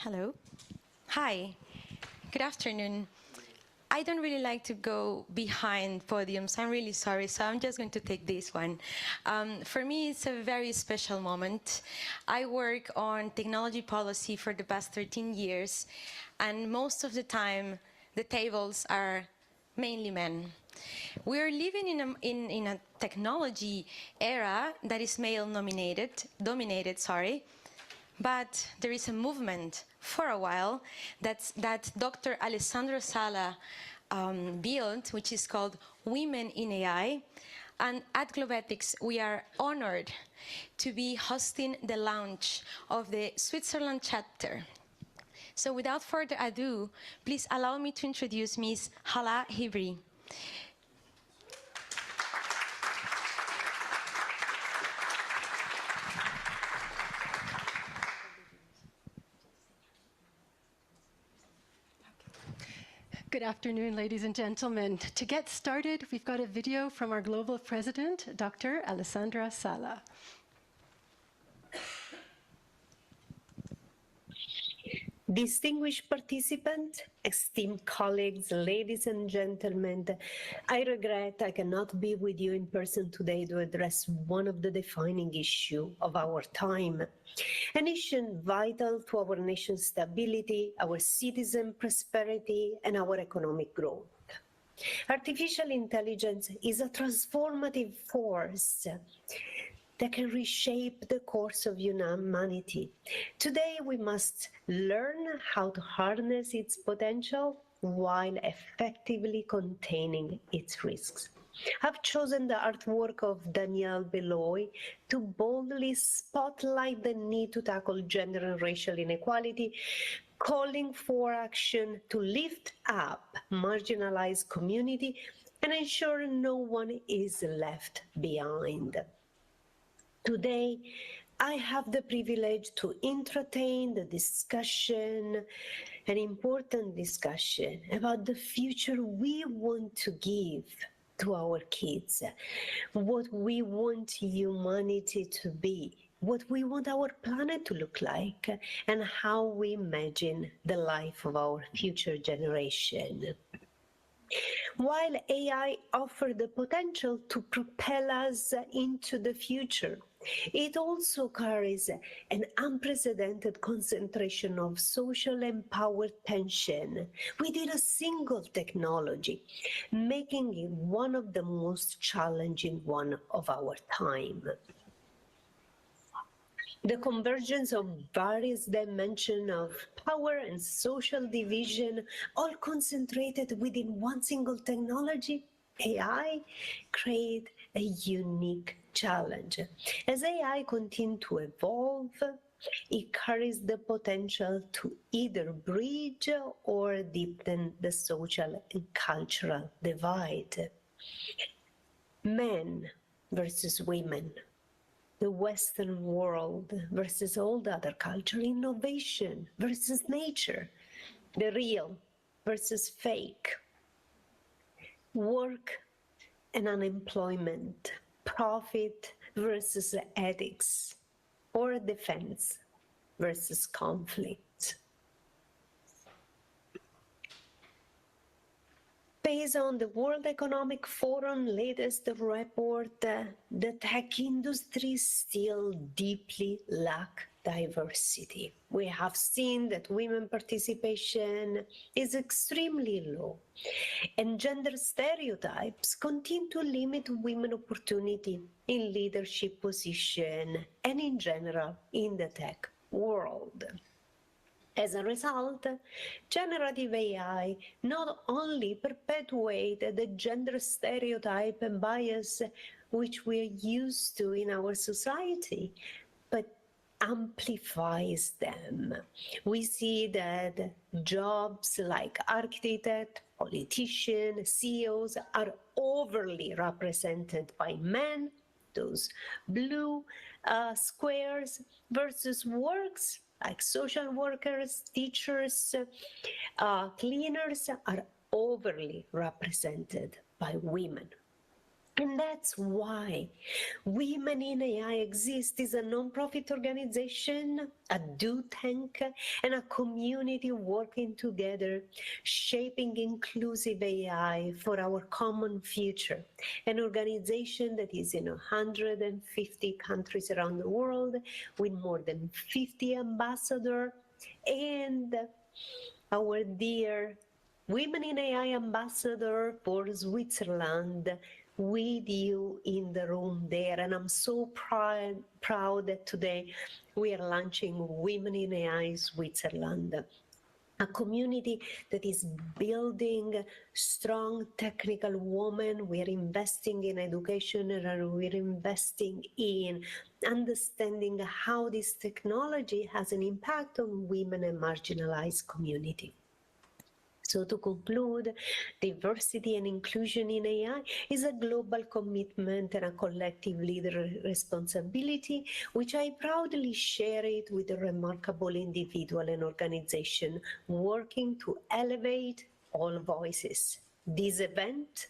Hello. Hi. Good afternoon. I don't really like to go behind podiums. I'm really sorry, so I'm just going to take this one. For me, it's a very special moment. I work on technology policy for the past 13 years, and most of the time, the tables are mainly men. We are living in a technology era that is dominated, but there is a movement for a while that Dr. Alessandra Sala built, which is called Women in AI. And at Globethics, we are honored to be hosting the launch of the Switzerland chapter. So without further ado, please allow me to introduce Ms. Hala Hibri. Good afternoon, ladies and gentlemen. To get started, we've got a video from our global president, Dr. Alessandra Sala. Distinguished participants, esteemed colleagues, ladies and gentlemen, I regret I cannot be with you in person today to address one of the defining issues of our time, an issue vital to our nation's stability, our citizen prosperity, and our economic growth. Artificial intelligence is a transformative force that can reshape the course of humanity. Today, we must learn how to harness its potential while effectively containing its risks. I've chosen the artwork of Danielle Beloy to boldly spotlight the need to tackle gender and racial inequality, calling for action to lift up marginalized community and ensure no one is left behind. Today, I have the privilege to entertain the discussion, an important discussion about the future we want to give to our kids, what we want humanity to be, what we want our planet to look like, and how we imagine the life of our future generation. While AI offers the potential to propel us into the future, it also carries an unprecedented concentration of social and power tension within a single technology, making it one of the most challenging ones of our time. The convergence of various dimensions of power and social division, all concentrated within one single technology, AI, create a unique challenge. As AI continues to evolve, it carries the potential to either bridge or deepen the social and cultural divide. Men versus women, the Western world versus all the other culture, innovation versus nature, the real versus fake, work and unemployment, profit versus ethics, or defense versus conflict. Based on the World Economic Forum latest report, the tech industry still deeply lacks diversity. We have seen that women participation is extremely low, and gender stereotypes continue to limit women opportunity in leadership position and in general in the tech world. As a result, generative AI not only perpetuates the gender stereotype and bias which we are used to in our society, but amplifies them. We see that jobs like architect, politician, CEOs are overly represented by men, those blue squares, versus works like social workers, teachers, cleaners are overly represented by women. And that's why Women in AI Exist is a non-profit organization, a do tank, and a community working together, shaping inclusive AI for our common future. An organization that is in 150 countries around the world with more than 50 ambassadors, and our dear Women in AI ambassador for Switzerland with you in the room there. And I'm so proud that today we are launching Women in AI Switzerland, a community that is building strong technical women. We're investing in education, and we're investing in understanding how this technology has an impact on women and marginalized community. So to conclude, diversity and inclusion in AI is a global commitment and a collective leader responsibility, which I proudly share it with a remarkable individual and organization working to elevate all voices. This event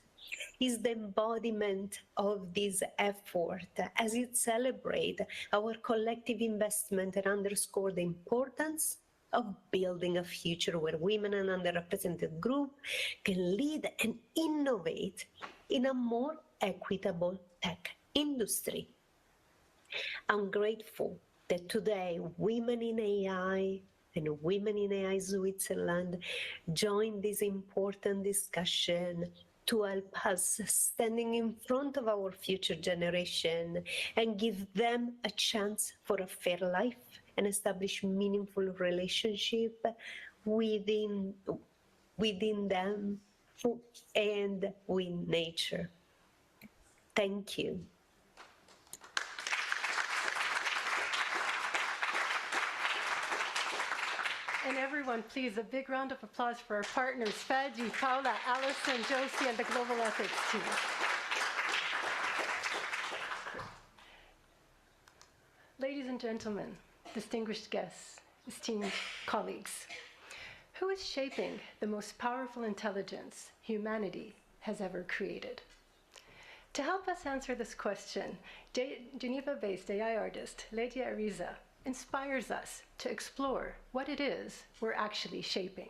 is the embodiment of this effort as it celebrates our collective investment and underscores the importance of building a future where women and underrepresented groups can lead and innovate in a more equitable tech industry. I'm grateful that today Women in AI and Women in AI Switzerland join this important discussion to help us standing in front of our future generation and give them a chance for a fair life and establish meaningful relationship within them and with nature. Thank you. And everyone, please, a big round of applause for our partners, Fadi, Paola, Alison, Josie, and the Globethics team. Ladies and gentlemen, distinguished guests, esteemed colleagues, who is shaping the most powerful intelligence humanity has ever created? To help us answer this question, Geneva-based AI artist Ledia Ariza inspires us to explore what it is we're actually shaping.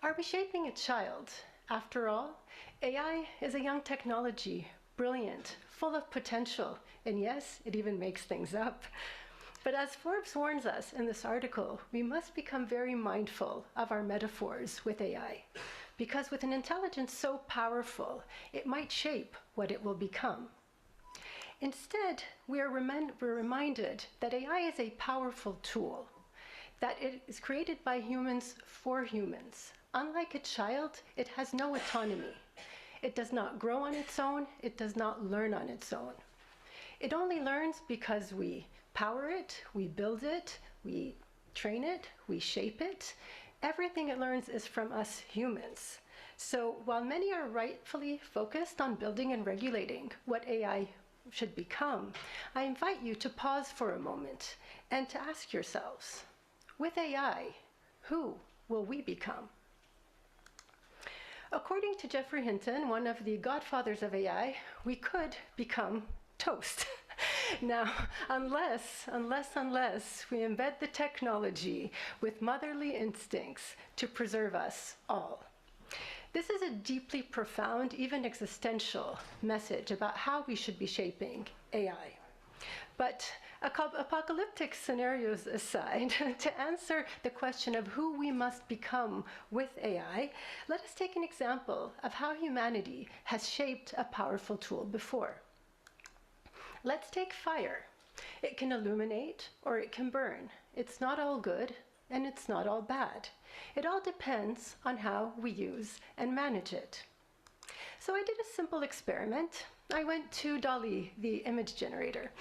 Are we shaping a child? After all, AI is a young technology, brilliant, full of potential, and yes, it even makes things up. But as Forbes warns us in this article, we must become very mindful of our metaphors with AI, because with an intelligence so powerful, it might shape what it will become. Instead, we're reminded that AI is a powerful tool, that it is created by humans for humans. Unlike a child, it has no autonomy. It does not grow on its own. It does not learn on its own. It only learns because we power it, we build it, we train it, we shape it. Everything it learns is from us humans. So while many are rightfully focused on building and regulating what AI should become, I invite you to pause for a moment and to ask yourselves, with AI, who will we become? According to Geoffrey Hinton, one of the godfathers of AI, we could become toast. Now, unless we embed the technology with motherly instincts to preserve us all. This is a deeply profound, even existential message about how we should be shaping AI. But apocalyptic scenarios aside, to answer the question of who we must become with AI, let us take an example of how humanity has shaped a powerful tool before. Let's take fire. It can illuminate or it can burn. It's not all good and it's not all bad. It all depends on how we use and manage it. So I did a simple experiment. I went to DALL-E, the image generator,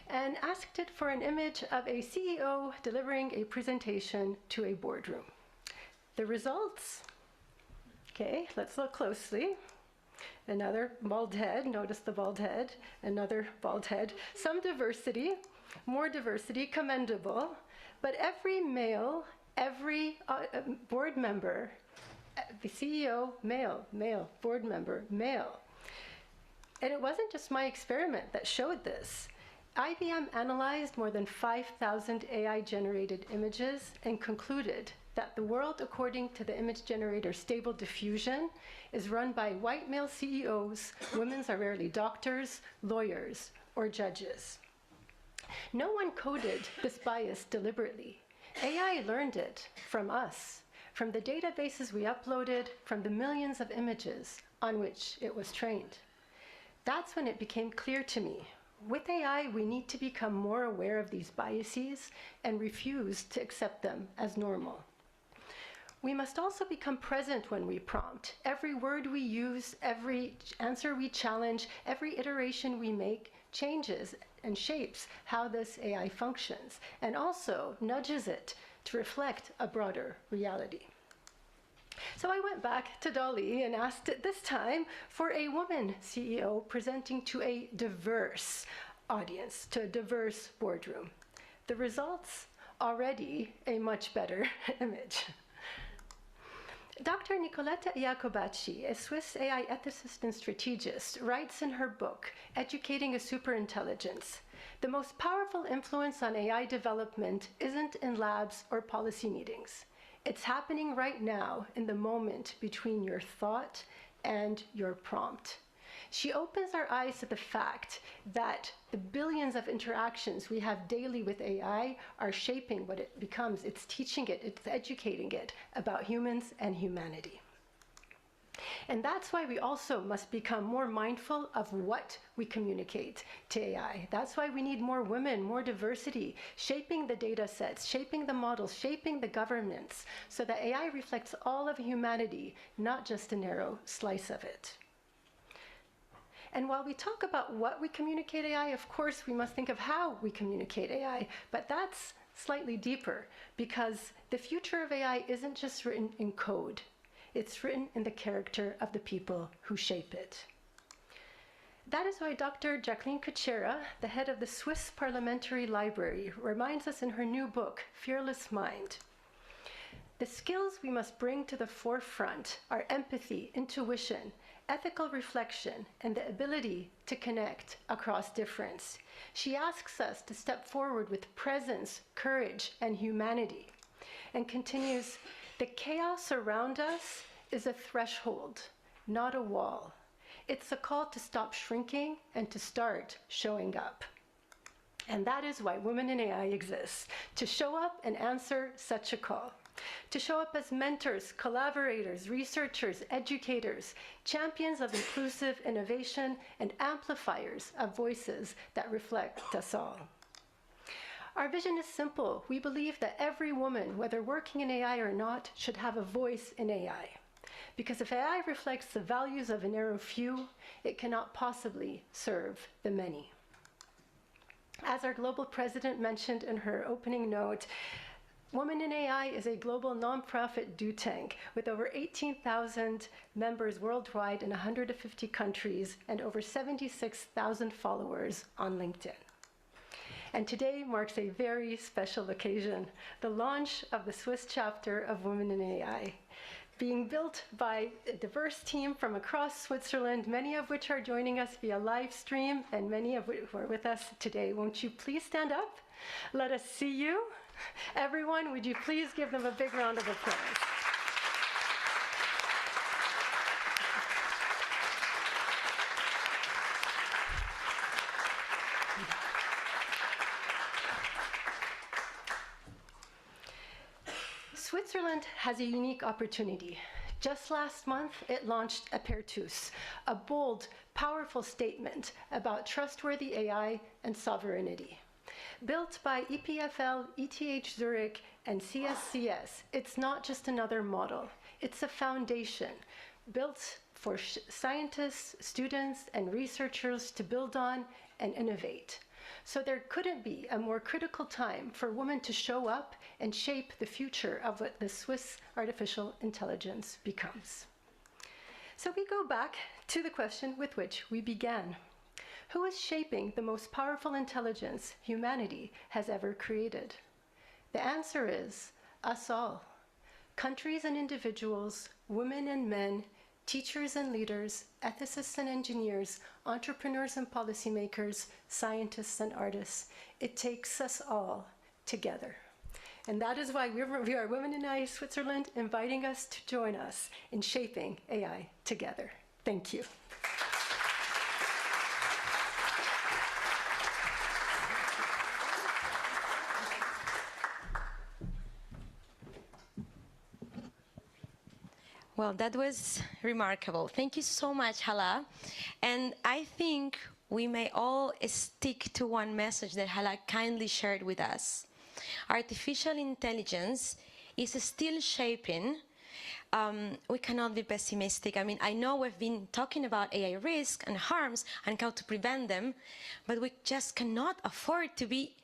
and asked it for an image of a CEO delivering a presentation to a boardroom. The results, okay, let's look closely. Another bald head, notice the bald head, another bald head. Some diversity, more diversity, commendable, but every male, every board member, the CEO, male, board member, male. And it wasn't just my experiment that showed this. IBM analyzed more than 5,000 AI-generated images and concluded that the world, according to the image generator Stable Diffusion, is run by white male CEOs. Women are rarely doctors, lawyers, or judges. No one coded this bias deliberately. AI learned it from us, from the databases we uploaded, from the millions of images on which it was trained. That's when it became clear to me. With AI, we need to become more aware of these biases and refuse to accept them as normal. We must also become present when we prompt. Every word we use, every answer we challenge, every iteration we make changes and shapes how this AI functions, and also nudges it to reflect a broader reality. So I went back to Dolly and asked it this time for a woman CEO presenting to a diverse audience, to a diverse boardroom. The results, already a much better image. Dr. Nicoletta Iacobacci, a Swiss AI ethicist and strategist, writes in her book, Educating a Superintelligence, the most powerful influence on AI development isn't in labs or policy meetings. It's happening right now in the moment between your thought and your prompt. She opens our eyes to the fact that the billions of interactions we have daily with AI are shaping what it becomes. It's teaching it, it's educating it about humans and humanity. And that's why we also must become more mindful of what we communicate to AI. That's why we need more women, more diversity, shaping the data sets, shaping the models, shaping the governance, so that AI reflects all of humanity, not just a narrow slice of it. And while we talk about what we communicate AI, of course, we must think of how we communicate AI, but that's slightly deeper, because the future of AI isn't just written in code. It's written in the character of the people who shape it. That is why Dr. Jacqueline Kuchera, the head of the Swiss Parliamentary Library, reminds us in her new book, Fearless Mind. The skills we must bring to the forefront are empathy, intuition, ethical reflection, and the ability to connect across difference. She asks us to step forward with presence, courage, and humanity, and continues, the chaos around us is a threshold, not a wall. It's a call to stop shrinking and to start showing up. And that is why Women in AI exists, to show up and answer such a call. To show up as mentors, collaborators, researchers, educators, champions of inclusive innovation, and amplifiers of voices that reflect us all. Our vision is simple. We believe that every woman, whether working in AI or not, should have a voice in AI. Because if AI reflects the values of a narrow few, it cannot possibly serve the many. As our global president mentioned in her opening note, Women in AI is a global nonprofit do tank with over 18,000 members worldwide in 150 countries and over 76,000 followers on LinkedIn. And today marks a very special occasion, the launch of the Swiss chapter of Women in AI, being built by a diverse team from across Switzerland, many of which are joining us via live stream and many of which are with us today. Won't you please stand up? Let us see you. Everyone, would you please give them a big round of applause? Switzerland has a unique opportunity. Just last month, it launched Apertus, a bold, powerful statement about trustworthy AI and sovereignty. Built by EPFL, ETH Zurich, and CSCS, it's not just another model. It's a foundation built for scientists, students, and researchers to build on and innovate. So there couldn't be a more critical time for women to show up and shape the future of what the Swiss artificial intelligence becomes. So we go back to the question with which we began. Who is shaping the most powerful intelligence humanity has ever created? The answer is us all. Countries and individuals, women and men, teachers and leaders, ethicists and engineers, entrepreneurs and policymakers, scientists and artists. It takes us all together. And that is why we are Women in AI Switzerland, inviting us to join us in shaping AI together. Thank you. Well, that was remarkable. Thank you so much, Hala. And I think we may all stick to one message that Hala kindly shared with us. Artificial intelligence is still shaping. We cannot be pessimistic. I mean, I know we've been talking about AI risk and harms and how to prevent them, but we just cannot afford to be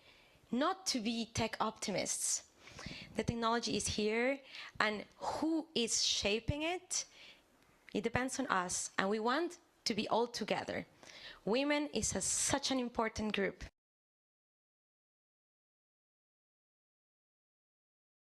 not to be tech optimists. The technology is here, and who is shaping it? It depends on us, and we want to be all together. Women is such an important group.